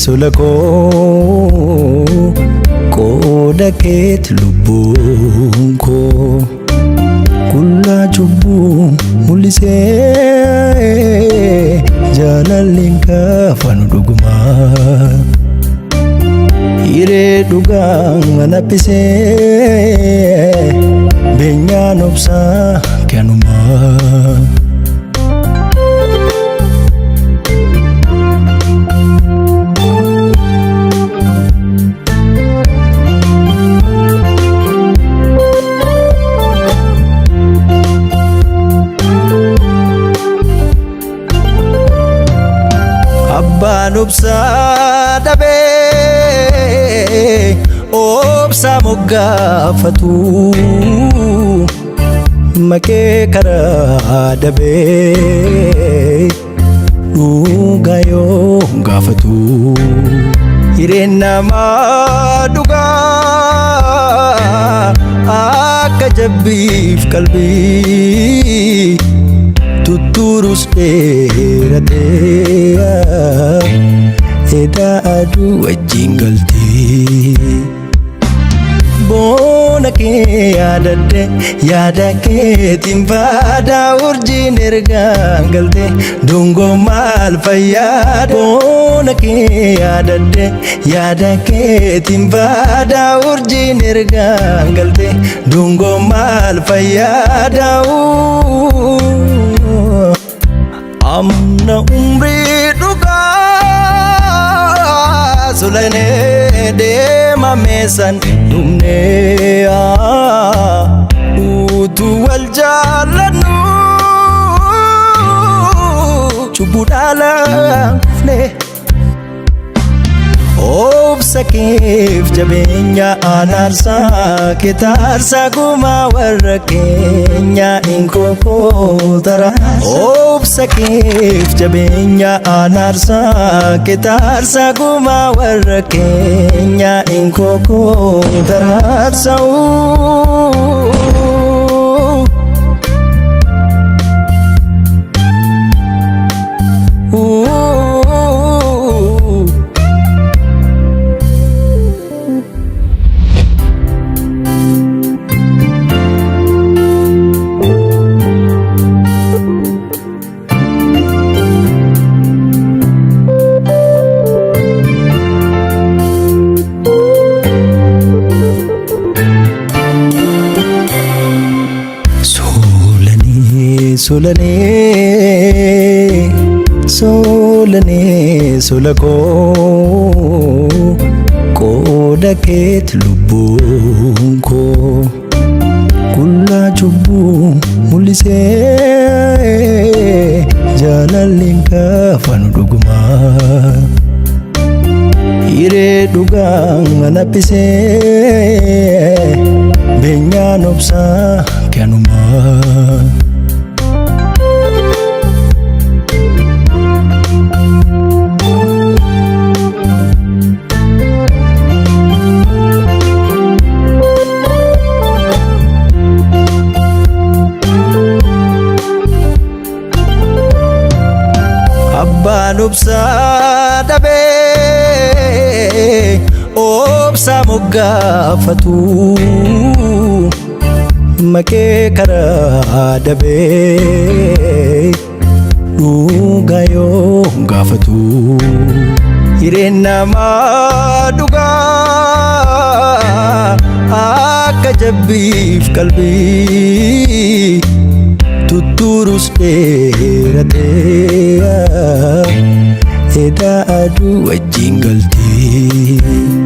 sulako qoda keet lubbuun koo kulla cubbuu mul'isee jaalalleen kaafanu dhugumaa hiree dhugaan manaphisee beenyaan obsaa kanumaa Abbaan obsaa dhabee obsaa moggaafatu makee karaa dhabee dhugaa yoo gaafatu hireen namaa dhugaa akka jabbiif qalbii tutturus dheeratee eda aduu wajjin galtee boona kee yaadadde yaada keetiin faadaa urjiin ergaan galtee dungoo maal fayyaada boona kee yaadadde yaada keetiin faadaa urjiin ergaan galtee dungoo maal fayyaada amna umri dhugaa sulane deema meesan dhumne utu wal jaalannu cubbuudhaalaafne obsa keef jabeenya anaarsaa ketaarsaa gumaa warra keenya inkokootara obsa keef jabeenya anaarsaa ketaarsaa gumaa warra keenya inkokootara sulako qoda keet lubbuun koo kulla cubbuu mul'isee jaalalleen kaafanu dhugumaa hiree dhugaan manaphisee beenyaan obsaa kanumaa Abbaan obsaa dhabee obsaa moggaafatu makee karaa dhabee dhugaa yoo gaafatu hireen namaa dhugaa akka jabbiif qalbii tutturus dheeratee eda aduu wajjin galtee